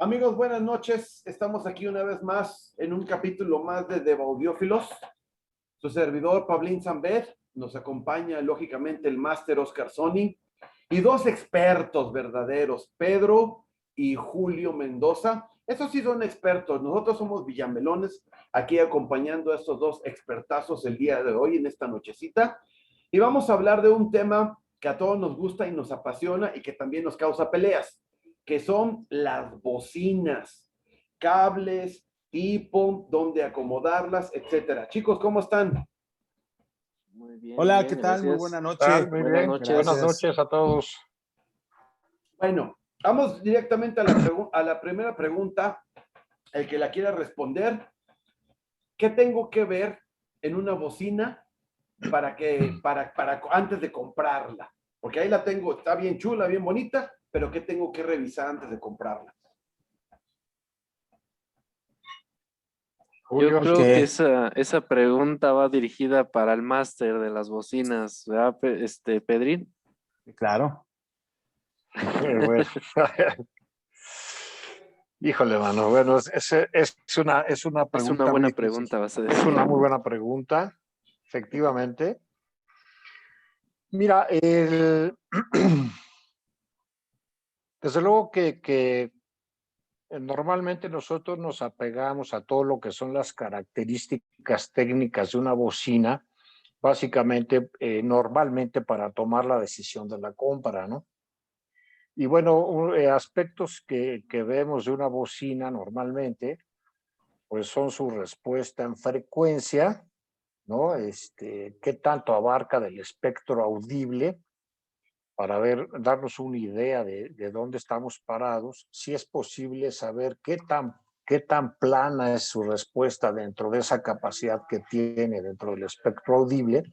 Amigos, buenas noches. Estamos aquí una vez más en un capítulo más de Audiófilos. Su servidor, Pablín Zambet, nos acompaña lógicamente el máster Oscar Sony y dos expertos verdaderos, Pedro y Julio Mendoza. Esos sí son expertos. Nosotros somos villamelones aquí acompañando a estos dos expertazos el día de hoy en esta nochecita. Y vamos a hablar de un tema que a todos nos gusta y nos apasiona y que también nos causa peleas, que son las bocinas, cables, tipo, dónde acomodarlas, etcétera. Chicos, ¿cómo están? Muy bien, Hola, bien, ¿qué tal? Muy gracias. buena noche. Muy Buenas bien. noches. Buenas noches a todos. Bueno, vamos directamente a la primera pregunta. El que la quiera responder, ¿qué tengo que ver en una bocina para antes de comprarla? Porque ahí la tengo, está bien chula, bien bonita, pero ¿qué tengo que revisar antes de comprarla? Yo Julio, creo Ok. que esa pregunta va dirigida para el máster de las bocinas, ¿verdad, Pedrín? Claro. bueno. Híjole, mano. Bueno, es una Es una pregunta buena muy difícil. pregunta, vas a Es decir. una muy buena pregunta, efectivamente. Mira, desde luego que normalmente nosotros nos apegamos a todo lo que son las características técnicas de una bocina, básicamente, normalmente para tomar la decisión de la compra, ¿no? Y bueno, aspectos que vemos de una bocina normalmente, pues son su respuesta en frecuencia, ¿no? Qué tanto abarca del espectro audible para darnos una idea de dónde estamos parados, si es posible saber qué tan plana es su respuesta dentro de esa capacidad que tiene dentro del espectro audible.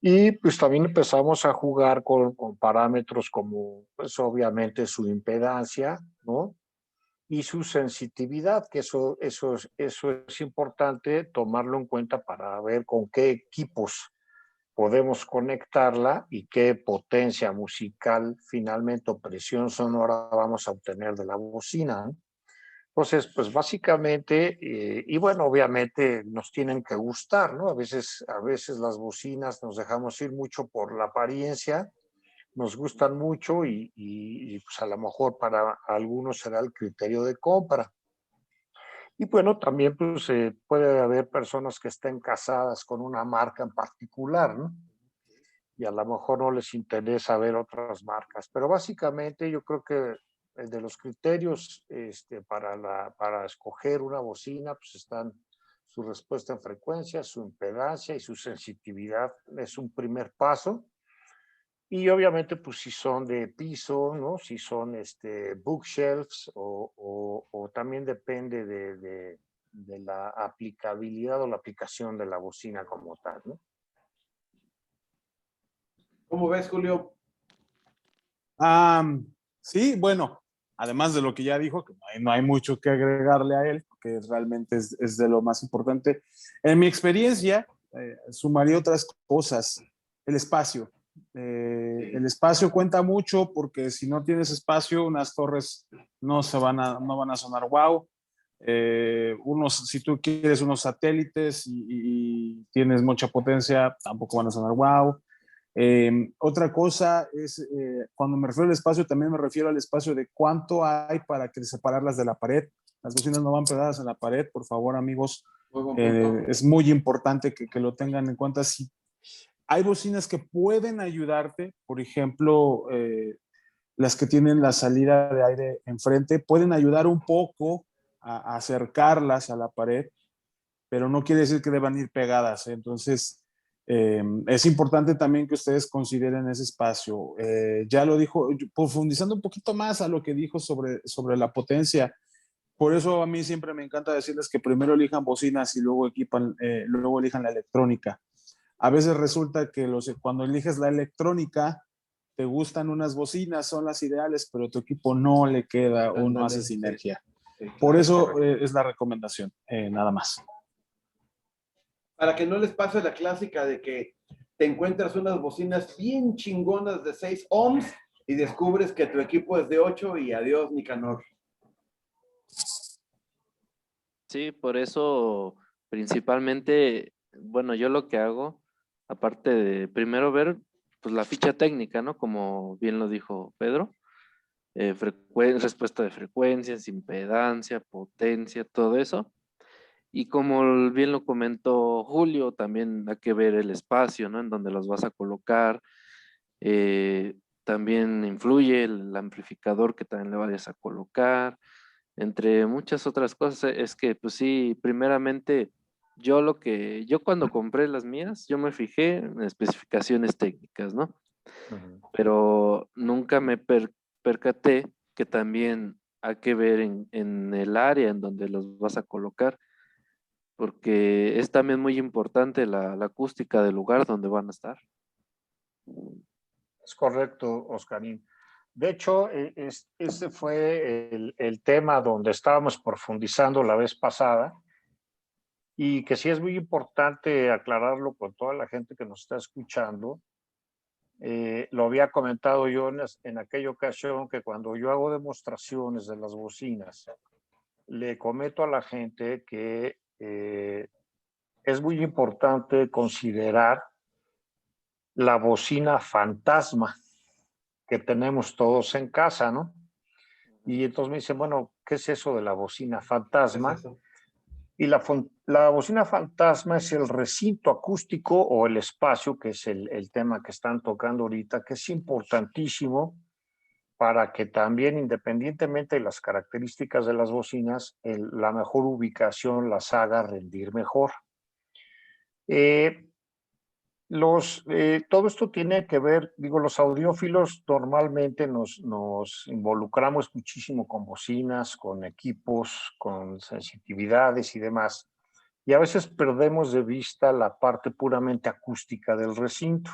Y pues también empezamos a jugar con parámetros como, pues obviamente su impedancia, ¿no? Y su sensitividad, que eso es importante tomarlo en cuenta para ver con qué equipos podemos conectarla y qué potencia musical finalmente o presión sonora vamos a obtener de la bocina, ¿no? Entonces, pues básicamente, y bueno, obviamente nos tienen que gustar, ¿no? A veces las bocinas nos dejamos ir mucho por la apariencia, nos gustan mucho y pues a lo mejor para algunos será el criterio de compra. Y bueno, también pues puede haber personas que estén casadas con una marca en particular, ¿no? Y a lo mejor no les interesa ver otras marcas. Pero básicamente yo creo que de los criterios para escoger una bocina, pues están su respuesta en frecuencia, su impedancia y su sensitividad. Es un primer paso. Y obviamente, pues si son de piso, ¿no? Si son bookshelves o también depende de la aplicabilidad o la aplicación de la bocina como tal, ¿no? ¿Cómo ves, Julio? Sí, bueno, además de lo que ya dijo, que no hay mucho que agregarle a él, porque realmente es de lo más importante. En mi experiencia, sumaría otras cosas. El espacio. El espacio cuenta mucho porque si no tienes espacio, unas torres no van a sonar wow. Si tú quieres unos satélites y tienes mucha potencia, tampoco van a sonar wow. Otra cosa es, cuando me refiero al espacio, también me refiero al espacio de cuánto hay para que separarlas de la pared. Las bocinas no van pegadas en la pared, por favor, amigos. Es muy importante que lo tengan en cuenta. Si hay bocinas que pueden ayudarte, por ejemplo, las que tienen la salida de aire enfrente, pueden ayudar un poco a acercarlas a la pared, pero no quiere decir que deban ir pegadas. Entonces, es importante también que ustedes consideren ese espacio. Ya lo dijo, profundizando un poquito más a lo que dijo sobre la potencia. Por eso a mí siempre me encanta decirles que primero elijan bocinas y luego elijan la electrónica. A veces resulta que cuando eliges la electrónica, te gustan unas bocinas, son las ideales, pero tu equipo no le queda o no hace sinergia. Por eso es la recomendación, nada más. Para que no les pase la clásica de que te encuentras unas bocinas bien chingonas de 6 ohms y descubres que tu equipo es de 8 y adiós, Nicanor. Sí, por eso principalmente, bueno, yo lo que hago, aparte de primero ver pues la ficha técnica, ¿no? Como bien lo dijo Pedro, respuesta de frecuencias, impedancia, potencia, todo eso. Y como bien lo comentó Julio, también hay que ver el espacio, ¿no? En donde los vas a colocar. Eh, También influye el amplificador que también le vayas a colocar, entre muchas otras cosas. Es que, pues sí, primeramente, yo cuando compré las mías, yo me fijé en especificaciones técnicas, ¿no? Ujú. Pero nunca me percaté que también hay que ver en el área en donde los vas a colocar, porque es también muy importante la acústica del lugar donde van a estar. Es correcto, Oscarín. De hecho, ese fue el tema donde estábamos profundizando la vez pasada y que sí es muy importante aclararlo con toda la gente que nos está escuchando. Lo había comentado yo en aquella ocasión que cuando yo hago demostraciones de las bocinas, le comento a la gente que es muy importante considerar la bocina fantasma que tenemos todos en casa, ¿no? Y entonces me dicen, bueno, ¿qué es eso de la bocina ¿Qué es fantasma? eso? Y la bocina fantasma es el recinto acústico o el espacio, que es el tema que están tocando ahorita, que es importantísimo para que también, independientemente de las características de las bocinas, la mejor ubicación las haga rendir mejor. Eh, todo esto tiene que ver, digo, los audiófilos normalmente nos involucramos muchísimo con bocinas, con equipos, con sensitividades y demás, y a veces perdemos de vista la parte puramente acústica del recinto.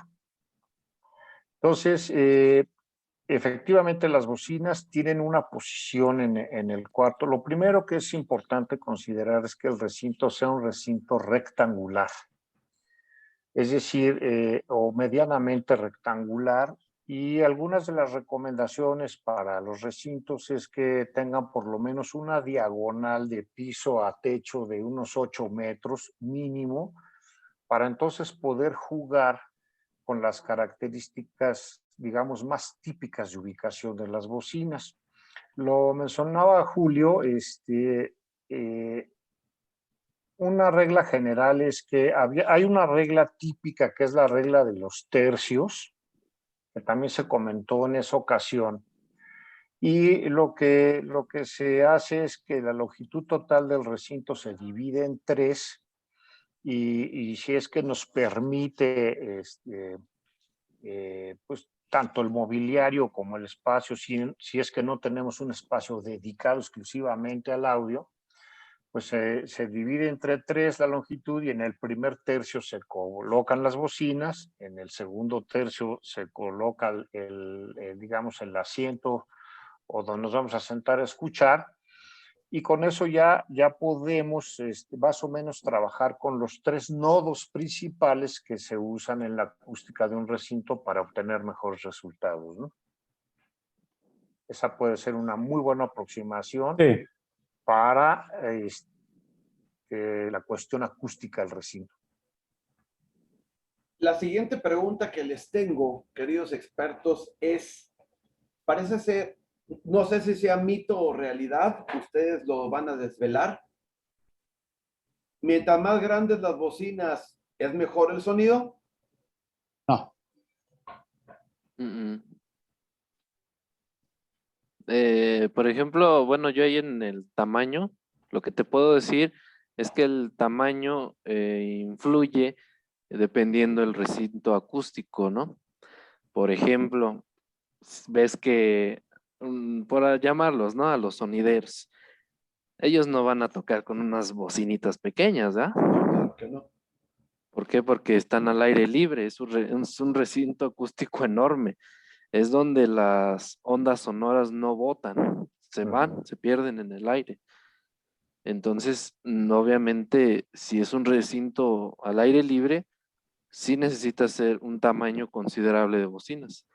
Entonces, efectivamente las bocinas tienen una posición en el cuarto. Lo primero que es importante considerar es que el recinto sea un recinto rectangular, es decir, o medianamente rectangular, y algunas de las recomendaciones para los recintos es que tengan por lo menos una diagonal de piso a techo de unos 8 metros mínimo, para entonces poder jugar con las características, digamos, más típicas de ubicación de las bocinas. Lo mencionaba Julio, eh, una regla general es que hay una regla típica que es la regla de los tercios, que también se comentó en esa ocasión. Y lo que se hace es que la longitud total del recinto se divide en tres y si es que nos permite, pues tanto el mobiliario como el espacio, si es que no tenemos un espacio dedicado exclusivamente al audio, pues se divide entre tres la longitud y en el primer tercio se colocan las bocinas, en el segundo tercio se coloca digamos, el asiento o donde nos vamos a sentar a escuchar, y con eso ya podemos más o menos trabajar con los tres nodos principales que se usan en la acústica de un recinto para obtener mejores resultados, ¿no? Esa puede ser una muy buena aproximación Sí. para la cuestión acústica del recinto. La siguiente pregunta que les tengo, queridos expertos, parece ser, no sé si sea mito o realidad, ustedes lo van a desvelar. Mientras más grandes las bocinas, ¿es mejor el sonido? No. Mm, mm. Por ejemplo, bueno, yo ahí en el tamaño, lo que te puedo decir es que el tamaño influye dependiendo del recinto acústico, ¿no? Por ejemplo, ves que, por llamarlos, ¿no? A los sonideros, ellos no van a tocar con unas bocinitas pequeñas, ¿ah? No, claro que no. ¿Por qué? Porque están al aire libre, es un recinto acústico enorme. Es donde las ondas sonoras no botan, se van, se pierden en el aire. Entonces, obviamente, si es un recinto al aire libre, sí necesita ser un tamaño considerable de bocinas.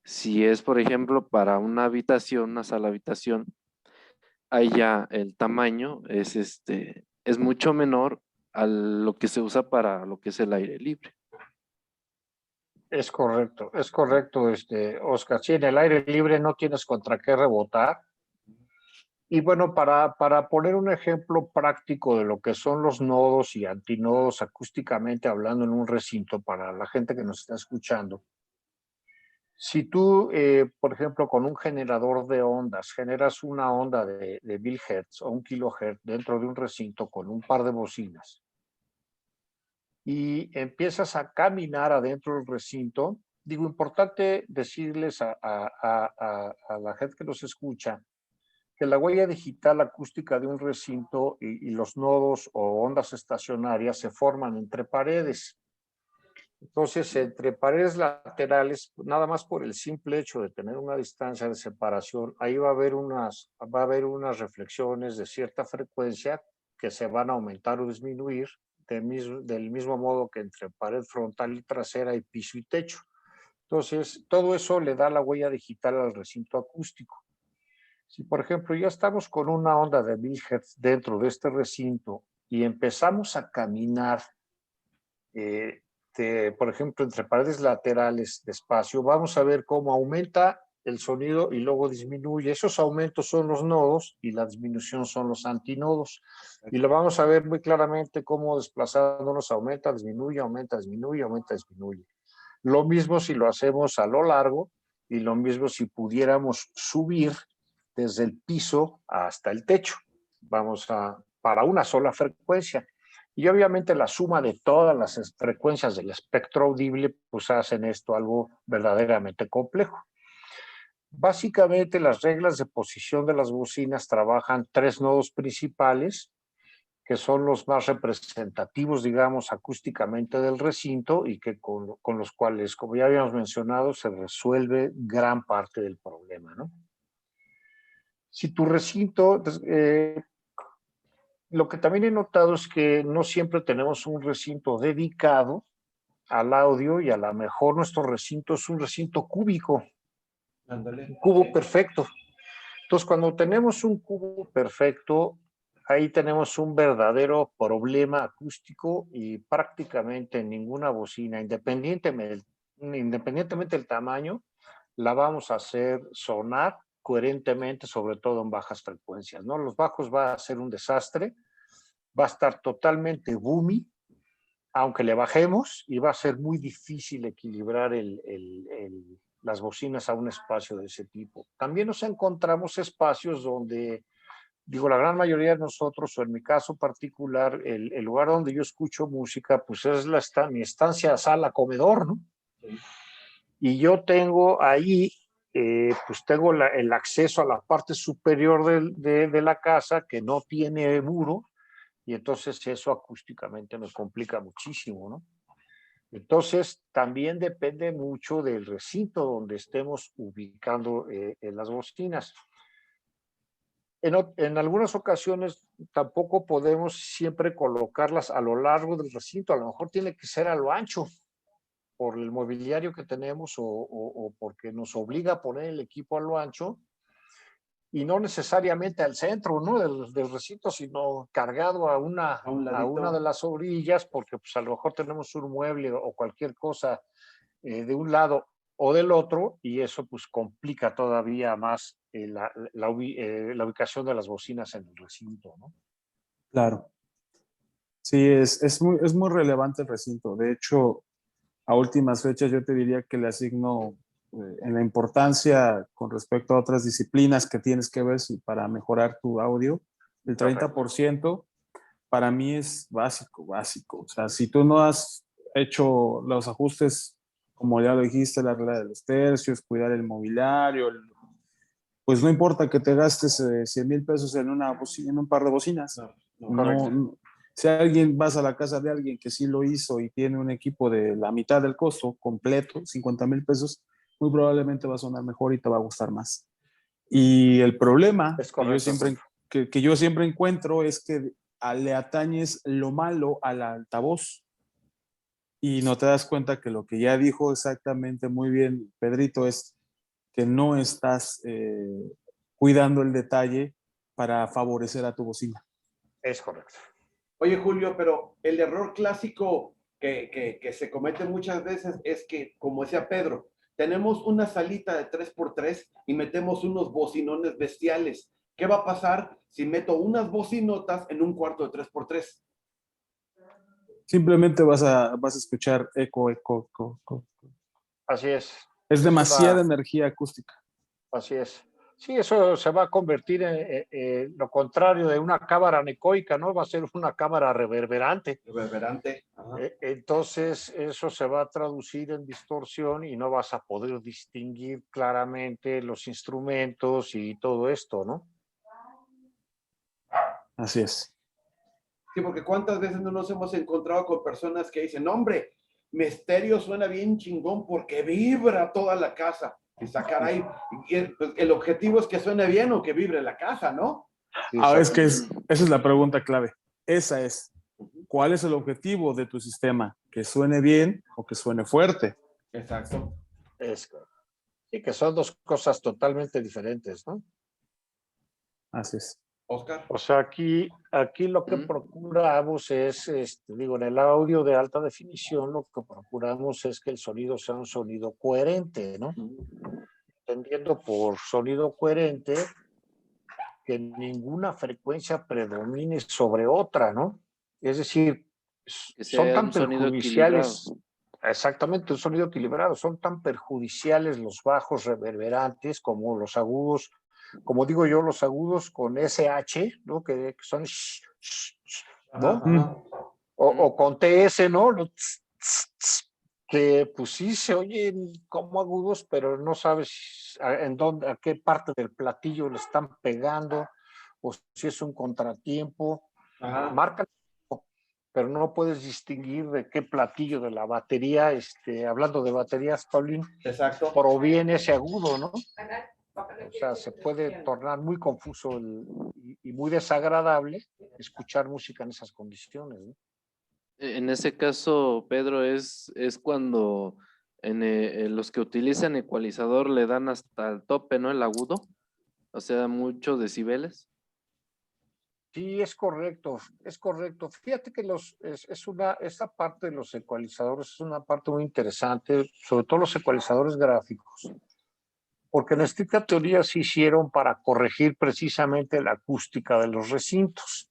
Si es, por ejemplo, para una habitación, una sala habitación, ahí ya el tamaño es es mucho menor a lo que se usa para lo que es el aire libre. Es correcto, Oscar. Sí, en el aire libre no tienes contra qué rebotar. Y bueno, para poner un ejemplo práctico de lo que son los nodos y antinodos acústicamente hablando en un recinto para la gente que nos está escuchando, si tú, por ejemplo, con un generador de ondas, generas una onda de 1000 Hz o 1 kHz dentro de un recinto con un par de bocinas y empiezas a caminar adentro del recinto, digo, importante decirles a la gente que nos escucha que la huella digital acústica de un recinto y los nodos o ondas estacionarias se forman entre paredes. Entonces, entre paredes laterales, nada más por el simple hecho de tener una distancia de separación, ahí va a haber unas reflexiones de cierta frecuencia que se van a aumentar o disminuir del mismo modo que entre pared frontal y trasera y piso y techo. Entonces, todo eso le da la huella digital al recinto acústico. Si, por ejemplo, ya estamos con una onda de 1000 Hz dentro de este recinto y empezamos a caminar, por ejemplo, entre paredes laterales de espacio, vamos a ver cómo aumenta el sonido y luego disminuye. Esos aumentos son los nodos y la disminución son los antinodos. Y lo vamos a ver muy claramente cómo desplazándonos aumenta, disminuye, aumenta, disminuye, aumenta, disminuye. Lo mismo si lo hacemos a lo largo y lo mismo si pudiéramos subir desde el piso hasta el techo. Para una sola frecuencia. Y obviamente la suma de todas las frecuencias del espectro audible pues hacen esto algo verdaderamente complejo. Básicamente las reglas de posición de las bocinas trabajan 3 nodos principales, que son los más representativos, digamos, acústicamente del recinto y que con los cuales, como ya habíamos mencionado, se resuelve gran parte del problema, ¿no? Si tu recinto, lo que también he notado es que no siempre tenemos un recinto dedicado al audio y a lo mejor nuestro recinto es un recinto cúbico, un cubo perfecto. Entonces, cuando tenemos un cubo perfecto, ahí tenemos un verdadero problema acústico y prácticamente ninguna bocina, independientemente del tamaño, la vamos a hacer sonar coherentemente, sobre todo en bajas frecuencias, ¿no? Los bajos va a ser un desastre, va a estar totalmente boomy, aunque le bajemos, y va a ser muy difícil equilibrar las bocinas a un espacio de ese tipo. También nos encontramos espacios donde, digo, la gran mayoría de nosotros, o en mi caso particular, el lugar donde yo escucho música, pues es mi estancia sala-comedor, ¿no? Sí. Y yo tengo ahí, pues tengo el acceso a la parte superior de la casa que no tiene muro, y entonces eso acústicamente me complica muchísimo, ¿no? Entonces, también depende mucho del recinto donde estemos ubicando las bocinas. En algunas ocasiones tampoco podemos siempre colocarlas a lo largo del recinto, a lo mejor tiene que ser a lo ancho por el mobiliario que tenemos o porque nos obliga a poner el equipo a lo ancho y no necesariamente al centro, ¿no? del recinto, sino cargado a una de las orillas, porque pues a lo mejor tenemos un mueble o cualquier cosa de un lado o del otro, y eso pues complica todavía más la ubicación de las bocinas en el recinto, ¿no? Claro. Sí, es muy relevante el recinto. De hecho, a últimas fechas yo te diría que le asigno en la importancia con respecto a otras disciplinas que tienes que ver para mejorar tu audio, el 30% para mí es básico. O sea, si tú no has hecho los ajustes, como ya lo dijiste, la regla de los tercios, cuidar el mobiliario, pues no importa que te gastes 100,000 pesos en un par de bocinas. No, si vas a la casa de alguien que sí lo hizo y tiene un equipo de la mitad del costo completo, 50,000 pesos, muy probablemente va a sonar mejor y te va a gustar más. Y el problema que yo siempre encuentro es que le atañes lo malo al altavoz y no te das cuenta que lo que ya dijo exactamente muy bien Pedrito es que no estás cuidando el detalle para favorecer a tu bocina. Es correcto. Oye, Julio, pero el error clásico que se comete muchas veces es que, como decía Pedro, tenemos una salita de 3x3 y metemos unos bocinones bestiales. ¿Qué va a pasar si meto unas bocinotas en un cuarto de 3x3? Simplemente vas a escuchar eco, eco, eco, eco. Así es. Es demasiada una- energía acústica. Así es. Sí, eso se va a convertir en lo contrario de una cámara anecoica, ¿no? Va a ser una cámara reverberante. Reverberante. Ajá. Entonces, eso se va a traducir en distorsión y no vas a poder distinguir claramente los instrumentos y todo esto, ¿no? Así es. Sí, porque cuántas veces no nos hemos encontrado con personas que dicen, hombre, mi estéreo suena bien chingón porque vibra toda la casa. Y sacar ahí, pues, el objetivo es que suene bien o que vibre la casa, ¿no? Sí, Ahora es que exacto. esa es la pregunta clave. Esa es. ¿Cuál es el objetivo de tu sistema? ¿Que suene bien o que suene fuerte? Exacto. Sí, que son dos cosas totalmente diferentes, ¿no? Así es. Oscar. O sea, aquí lo que procuramos es, digo, en el audio de alta definición, lo que procuramos es que el sonido sea un sonido coherente, ¿no? Entendiendo por sonido coherente que ninguna frecuencia predomine sobre otra, ¿no? Es decir, Que son sea tan un sonido equilibrado. perjudiciales, exactamente, un sonido equilibrado, son tan perjudiciales los bajos reverberantes como los agudos, como digo yo, los agudos con SH, ¿no? Que son, ¿no? Ajá. O con TS, ¿no? Que pues sí se oyen como agudos, pero no sabes en dónde, a qué parte del platillo le están pegando, o si es un contratiempo. Ajá. Marca, pero no puedes distinguir de qué platillo de la batería, hablando de baterías, Paulín, Exacto. proviene ese agudo, ¿no? O sea, se puede tornar muy confuso y muy desagradable escuchar música en esas condiciones, ¿no? En ese caso, Pedro, es cuando los que utilizan ecualizador le dan hasta el tope, ¿no? El agudo, o sea, muchos decibeles. Sí, es correcto, es correcto. Fíjate que esta parte de los ecualizadores es una parte muy interesante, sobre todo los ecualizadores gráficos, porque en estricta teoría se hicieron para corregir precisamente la acústica de los recintos.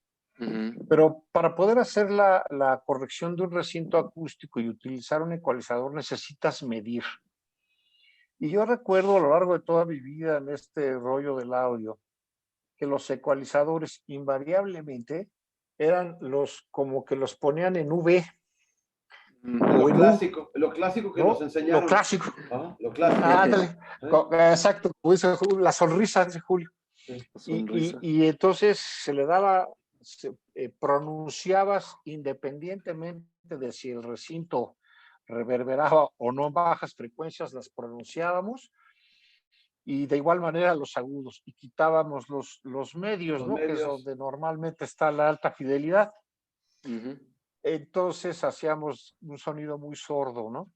Pero para poder hacer la corrección de un recinto acústico y utilizar un ecualizador necesitas medir. Y yo recuerdo a lo largo de toda mi vida en este rollo del audio que los ecualizadores invariablemente eran como que los ponían en V o en U, Lo clásico que nos ¿no? Lo enseñaron. clásico. Lo clásico. Ándale, exacto, como dice la sonrisa de Julio. Sonrisa. Y entonces se le daba, pronunciabas independientemente de si el recinto reverberaba o no en bajas frecuencias, las pronunciábamos, y de igual manera los agudos, y quitábamos los medios, Los ¿no? Que es medios. donde normalmente está la alta fidelidad. Ujú. Entonces hacíamos un sonido muy sordo, ¿no?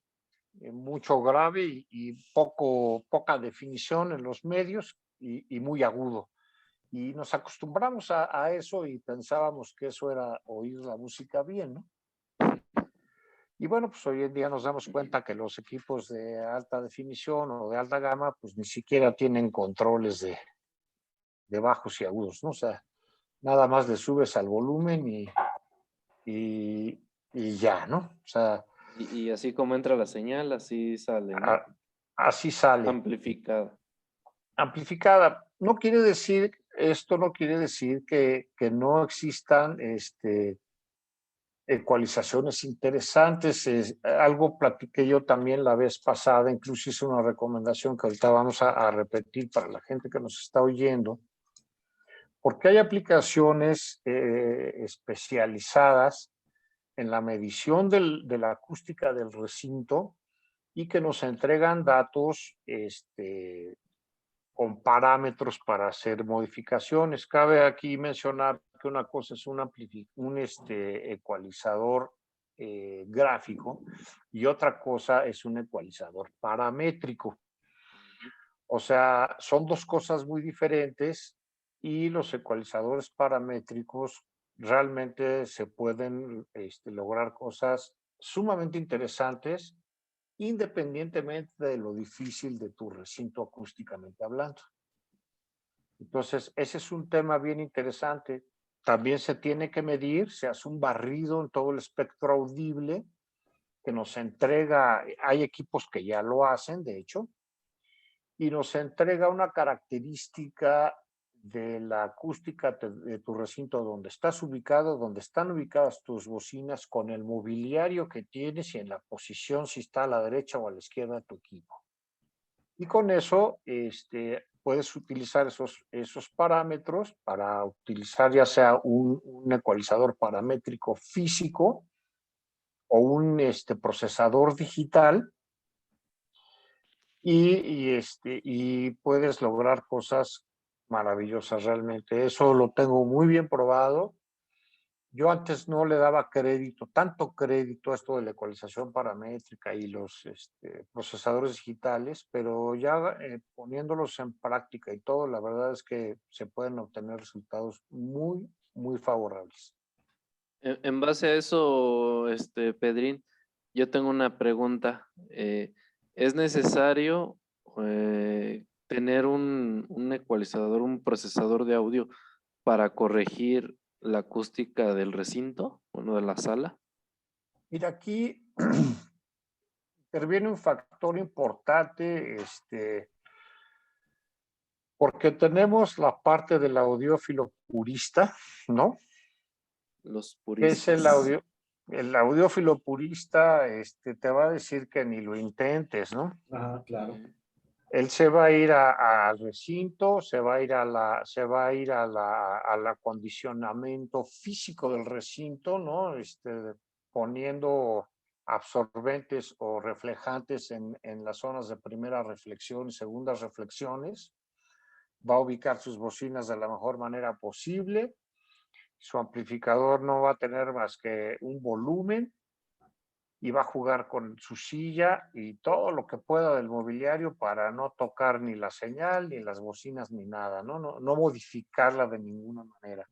Mucho grave y poca definición en los medios y muy agudo. Y nos acostumbramos a eso y pensábamos que eso era oír la música bien, ¿no? Y bueno, pues hoy en día nos damos cuenta que los equipos de alta definición o de alta gama, pues ni siquiera tienen controles de bajos y agudos, ¿no? O sea, nada más le subes al volumen y ya, ¿no? O sea, Y así como entra la señal, así sale, ¿no? así sale. Amplificada. Amplificada. Esto no quiere decir que no existan ecualizaciones interesantes. Algo platiqué yo también la vez pasada, incluso hice una recomendación que ahorita vamos a repetir para la gente que nos está oyendo, porque hay aplicaciones especializadas en la medición de la acústica del recinto y que nos entregan datos con parámetros para hacer modificaciones. Cabe aquí mencionar que una cosa es un ecualizador gráfico y otra cosa es un ecualizador paramétrico. O sea, son dos cosas muy diferentes y los ecualizadores paramétricos realmente se pueden lograr cosas sumamente interesantes independientemente de lo difícil de tu recinto acústicamente hablando. Entonces, ese es un tema bien interesante. También se tiene que medir, se hace un barrido en todo el espectro audible que nos entrega, hay equipos que ya lo hacen, de hecho, y nos entrega una característica de la acústica de tu recinto, donde estás ubicado, donde están ubicadas tus bocinas, con el mobiliario que tienes y en la posición, si está a la derecha o a la izquierda de tu equipo. Y con eso puedes utilizar esos parámetros para utilizar ya sea un ecualizador paramétrico físico o un procesador digital y puedes lograr cosas maravillosas realmente. Eso lo tengo muy bien probado. Yo antes no le daba tanto crédito a esto de la ecualización paramétrica y los procesadores digitales, pero ya poniéndolos en práctica y todo, la verdad es que se pueden obtener resultados muy, muy favorables. En base a eso, Pedrín, yo tengo una pregunta. ¿Es necesario tener un ecualizador, un procesador de audio para corregir la acústica del recinto, bueno, de la sala? Mira, aquí interviene un factor importante, porque tenemos la parte del audiófilo purista, ¿no? Los Es puristas. el audiófilo purista, te va a decir que ni lo intentes, ¿no? Ajá, claro. Él se va a ir al recinto, se va a ir al acondicionamiento físico del recinto, ¿no? Poniendo absorbentes o reflejantes en las zonas de primera reflexión y segundas reflexiones. Va a ubicar sus bocinas de la mejor manera posible. Su amplificador no va a tener más que un volumen y va a jugar con su silla y todo lo que pueda del mobiliario para no tocar ni la señal, ni las bocinas, ni nada, no modificarla de ninguna manera.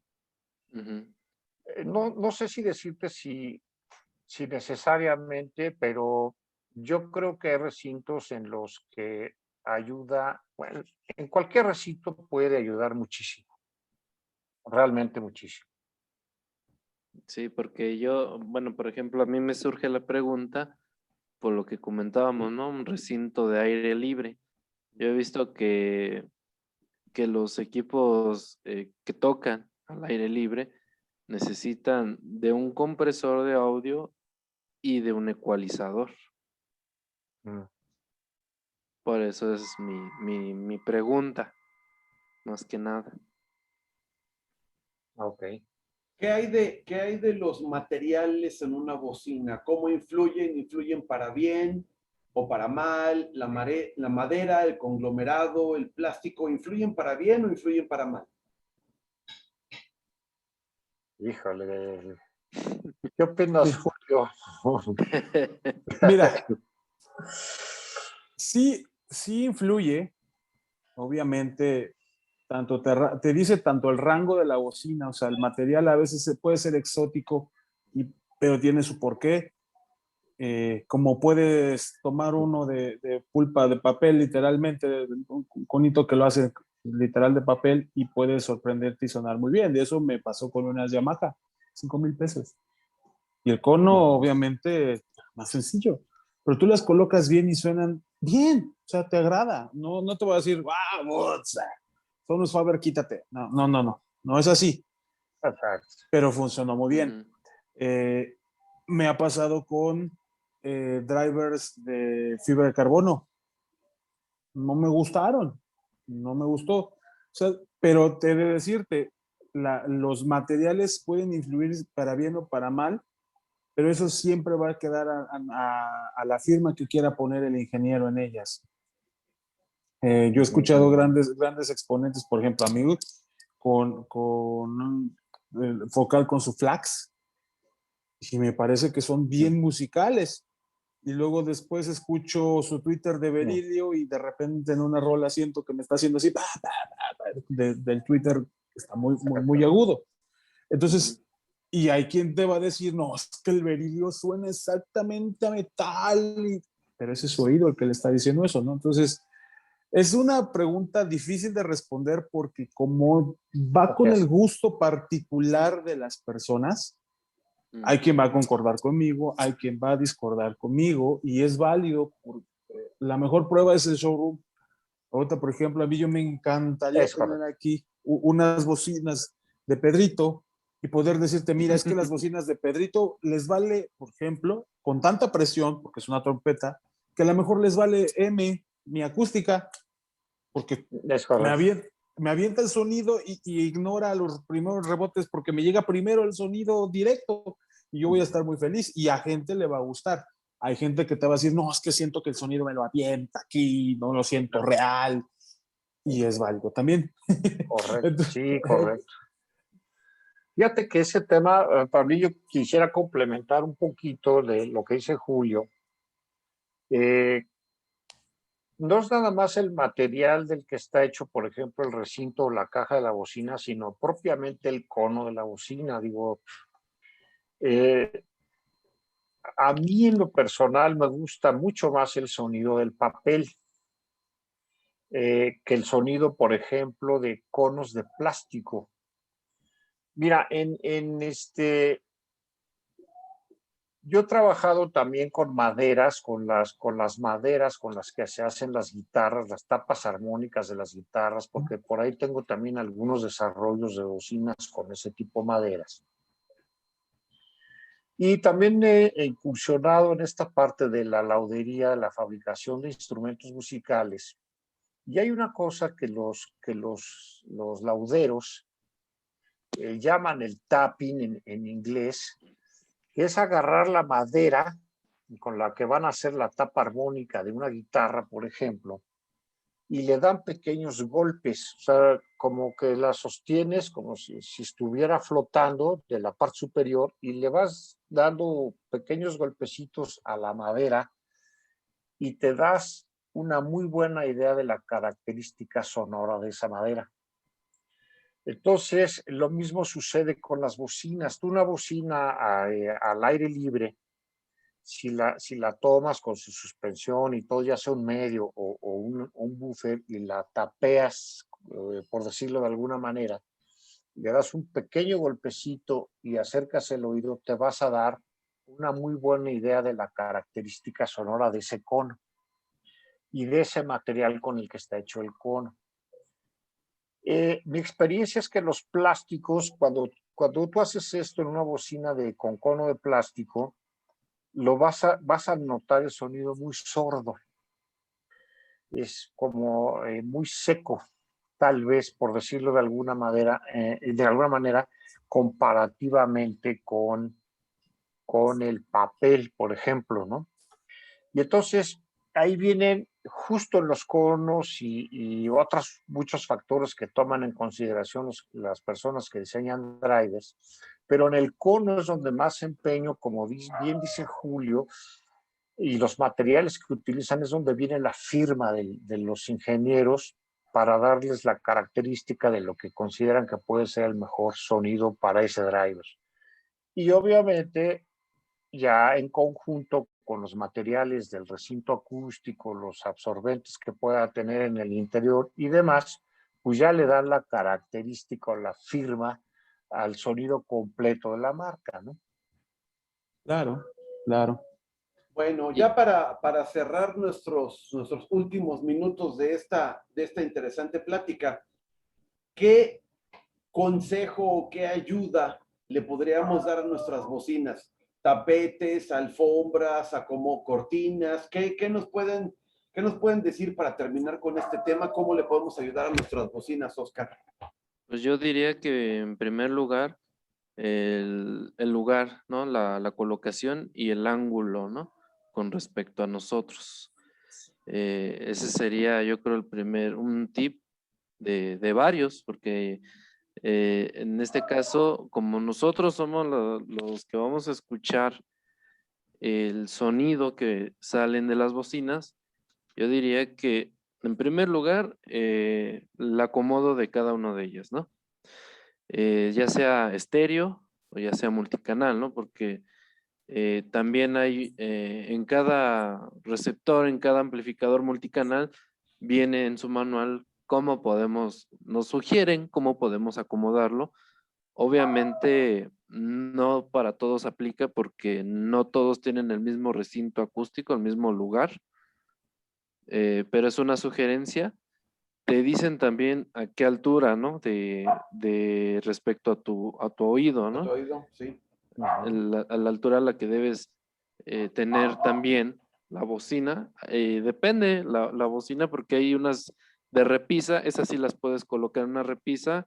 Ujú. No sé si decirte si necesariamente, pero yo creo que hay recintos en los que ayuda, bueno, en cualquier recinto puede ayudar muchísimo, realmente muchísimo. Sí, porque yo, bueno, por ejemplo, a mí me surge la pregunta por lo que comentábamos, ¿no? Un recinto de aire libre. Yo he visto que los equipos que tocan al aire libre necesitan de un compresor de audio y de un ecualizador. Mm, Por eso es mi pregunta, más que nada. ok. Qué hay de los materiales en una bocina? ¿Cómo influyen? ¿Influyen para bien o para mal? La madera, el conglomerado, el plástico, ¿influyen para bien o influyen para mal? Híjole, ¿qué opinas, Sí. Julio? Mira, sí influye, obviamente, te dice tanto el rango de la bocina, o sea, el material a veces puede ser exótico, pero tiene su porqué. Como puedes tomar uno de pulpa de papel, literalmente, un conito que lo hace literal de papel y puede sorprenderte y sonar muy bien. De eso me pasó con unas Yamaha, 5,000 pesos. Y el cono, obviamente, más sencillo. Pero tú las colocas bien y suenan bien, o sea, te agrada. No te voy a decir, wow, son unos Faber, quítate. No es así, Exacto. pero funcionó muy bien. Ujú. Me ha pasado con drivers de fibra de carbono. No me gustaron, no me gustó. O sea, pero te he de decirte, los materiales pueden influir para bien o para mal, pero eso siempre va a quedar a la firma que quiera poner el ingeniero en ellas. Yo he escuchado grandes exponentes, por ejemplo, amigos, con Focal con su Flax, y me parece que son bien musicales. Y luego después escucho su Twitter de Berilio y de repente en una rola siento que me está haciendo así, del Twitter está muy, muy, muy agudo. Entonces, Y hay quien te va a decir, no, es que el berilio suena exactamente a metal, pero ese es su oído el que le está diciendo eso, ¿no? Entonces, es una pregunta difícil de responder porque como va con el gusto particular de las personas, hay quien va a concordar conmigo, hay quien va a discordar conmigo y es válido. Porque la mejor prueba es el showroom. Ahorita, por ejemplo, a mí yo me encantaría tener aquí unas bocinas de Pedrito y poder decirte, mira, es que las bocinas de Pedrito les vale, por ejemplo, con tanta presión, porque es una trompeta, que a lo mejor les vale mi acústica, porque me avienta el sonido y ignora los primeros rebotes porque me llega primero el sonido directo y yo voy a estar muy feliz y a gente le va a gustar. Hay gente que te va a decir, no, es que siento que el sonido me lo avienta aquí, no lo siento real. Y es válido también. Correcto, sí, correcto. Fíjate que ese tema, Pablo, yo quisiera complementar un poquito de lo que dice Julio. No es nada más el material del que está hecho, por ejemplo, el recinto o la caja de la bocina, sino propiamente el cono de la bocina. Digo, a mí en lo personal me gusta mucho más el sonido del papel que el sonido, por ejemplo, de conos de plástico. Mira, yo he trabajado también con maderas, con las maderas con las que se hacen las guitarras, las tapas armónicas de las guitarras, porque por ahí tengo también algunos desarrollos de bocinas con ese tipo de maderas. Y también he incursionado en esta parte de la laudería, de la fabricación de instrumentos musicales. Y hay una cosa que los lauderos llaman el tapping en inglés, que es agarrar la madera con la que van a hacer la tapa armónica de una guitarra, por ejemplo, y le dan pequeños golpes, o sea, como que la sostienes como si estuviera flotando de la parte superior y le vas dando pequeños golpecitos a la madera y te das una muy buena idea de la característica sonora de esa madera. Entonces, lo mismo sucede con las bocinas. Tú una bocina al aire libre, si la tomas con su suspensión y todo, ya sea un medio o un buffer, y la tapeas, por decirlo de alguna manera, le das un pequeño golpecito y acercas el oído, te vas a dar una muy buena idea de la característica sonora de ese cono y de ese material con el que está hecho el cono. Mi experiencia es que los plásticos, cuando tú haces esto en una bocina con cono de plástico, vas a notar el sonido muy sordo. Es como muy seco, tal vez, por decirlo de alguna manera, comparativamente con el papel, por ejemplo, ¿no? Y entonces ahí vienen justo los conos y otros muchos factores que toman en consideración las personas que diseñan drivers, pero en el cono es donde más empeño, como bien dice Julio, y los materiales que utilizan es donde viene la firma de los ingenieros para darles la característica de lo que consideran que puede ser el mejor sonido para ese driver. Y obviamente ya en conjunto con los materiales del recinto acústico, los absorbentes que pueda tener en el interior y demás, pues ya le dan la característica o la firma al sonido completo de la marca, ¿no? Claro, claro. Bueno, ya para cerrar nuestros últimos minutos de esta interesante plática, ¿qué consejo o qué ayuda le podríamos dar a nuestras bocinas? Tapetes, alfombras, como cortinas, ¿qué nos pueden decir para terminar con este tema? ¿Cómo le podemos ayudar a nuestras bocinas, Oscar? Pues yo diría que en primer lugar, el lugar, ¿no? La colocación y el ángulo, ¿no? Con respecto a nosotros. Ese sería, yo creo, un tip de varios, porque en este caso, como nosotros somos los que vamos a escuchar el sonido que salen de las bocinas, yo diría que en primer lugar, el acomodo de cada uno de ellas, ¿no? Ya sea estéreo, o ya sea multicanal, ¿no? Porque también hay en cada receptor, en cada amplificador multicanal, viene en su manual cómo podemos, nos sugieren cómo podemos acomodarlo. Obviamente no para todos aplica porque no todos tienen el mismo recinto acústico, el mismo lugar, pero es una sugerencia. Te dicen también a qué altura, ¿no? De respecto a tu oído, ¿A ¿no? tu oído? Sí. A la altura a la que debes tener también la bocina. Depende la bocina porque hay unas de repisa, esas sí las puedes colocar en una repisa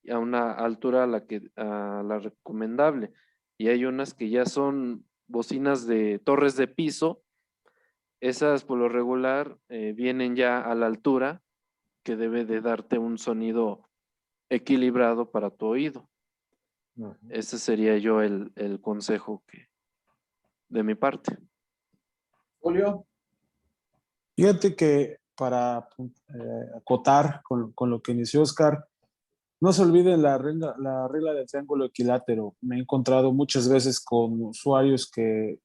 a una altura a la recomendable. Y hay unas que ya son bocinas de torres de piso, esas por lo regular vienen ya a la altura que debe de darte un sonido equilibrado para tu oído. Ese sería yo el consejo de mi parte. Julio. Fíjate que para acotar con lo que inició Oscar, no se olviden la regla del triángulo equilátero. Me he encontrado muchas veces con usuarios que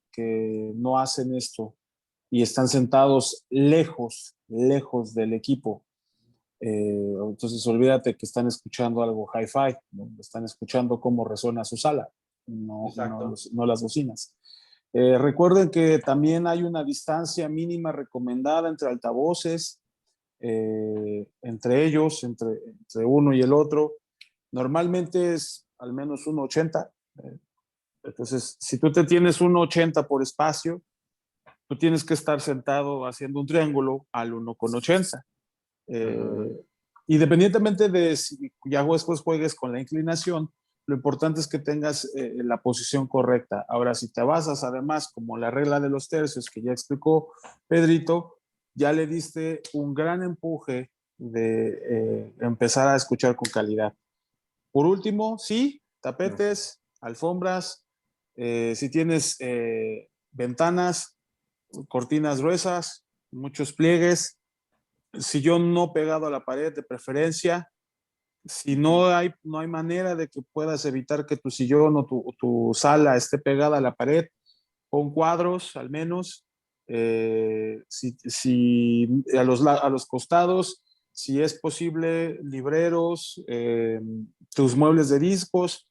no hacen esto y están sentados lejos del equipo. Entonces olvídate que están escuchando algo hi-fi, ¿no? Están escuchando cómo resuena su sala, no las bocinas. Recuerden que también hay una distancia mínima recomendada entre altavoces, entre ellos, entre uno y el otro. Normalmente es al menos 1,80. Entonces, si tú te tienes 1,80 por espacio, tú tienes que estar sentado haciendo un triángulo al 1,80. Independientemente de si ya después juegues con la inclinación, lo importante es que tengas la posición correcta. Ahora, si te basas además, como la regla de los tercios que ya explicó Pedrito, ya le diste un gran empuje de empezar a escuchar con calidad. Por último, sí, tapetes, alfombras, si tienes ventanas, cortinas gruesas, muchos pliegues, sillón no pegado a la pared de preferencia. Si no hay manera de que puedas evitar que tu sillón o tu sala esté pegada a la pared, pon cuadros al menos. Si a los costados, si es posible, libreros, tus muebles de discos,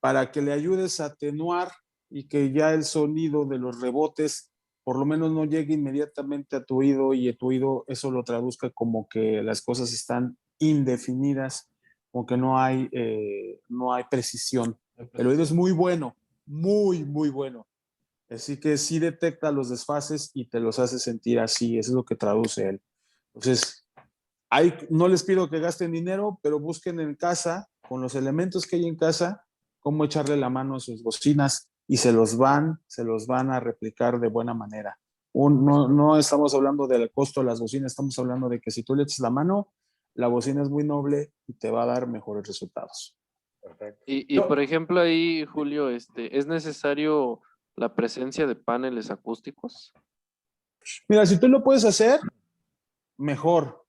para que le ayudes a atenuar y que ya el sonido de los rebotes por lo menos no llegue inmediatamente a tu oído y a tu oído eso lo traduzca como que las cosas están indefinidas, como que no hay precisión. El oído es muy bueno, muy bueno. Así que sí detecta los desfases y te los hace sentir así, eso es lo que traduce él. Entonces, no les pido que gasten dinero, pero busquen en casa, con los elementos que hay en casa, cómo echarle la mano a sus bocinas y se los van a replicar de buena manera. No estamos hablando del costo de las bocinas, estamos hablando de que si tú le echas la mano, la bocina es muy noble y te va a dar mejores resultados. Perfecto. Y por ejemplo ahí, Julio, ¿es necesario la presencia de paneles acústicos? Mira, si tú lo puedes hacer, mejor.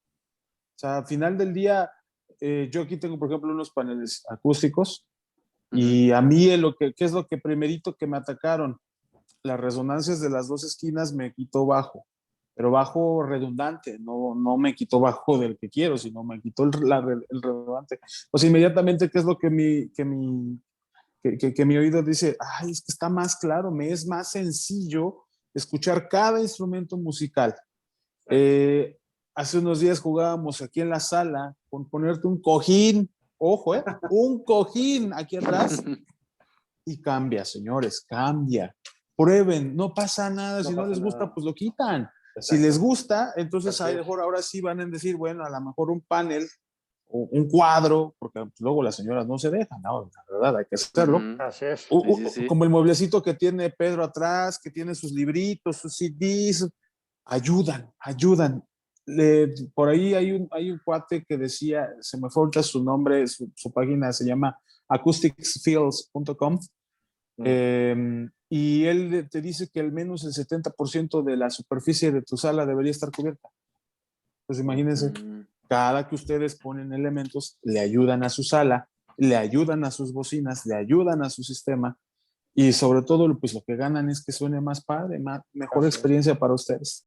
O sea, al final del día, yo aquí tengo, por ejemplo, unos paneles acústicos y a mí ¿qué es lo que primerito que me atacaron? Las resonancias de las dos esquinas me quitó bajo, pero bajo redundante, no me quitó bajo del que quiero, sino me quitó el redundante. Pues inmediatamente, ¿qué es lo que mi oído dice? Ay, es que está más claro, me es más sencillo escuchar cada instrumento musical. Hace unos días jugábamos aquí en la sala con ponerte un cojín, ojo, un cojín aquí atrás y cambia, señores, cambia. Prueben, no pasa nada, si no les gusta, pues lo quitan. Si les gusta, entonces a lo mejor ahora sí van a decir, bueno, a lo mejor un panel o un cuadro, porque luego las señoras no se dejan, no, la verdad, hay que hacerlo. Así es. Sí. Como el mueblecito que tiene Pedro atrás, que tiene sus libritos, sus CDs, ayudan. Por ahí hay un cuate que decía, se me fue ahorita su nombre, su página se llama acousticsfields.com, y él te dice que al menos el 70% de la superficie de tu sala debería estar cubierta. Pues imagínense, cada que ustedes ponen elementos, le ayudan a su sala, le ayudan a sus bocinas, le ayudan a su sistema y sobre todo pues lo que ganan es que suene más padre, mejor Así es. experiencia para ustedes.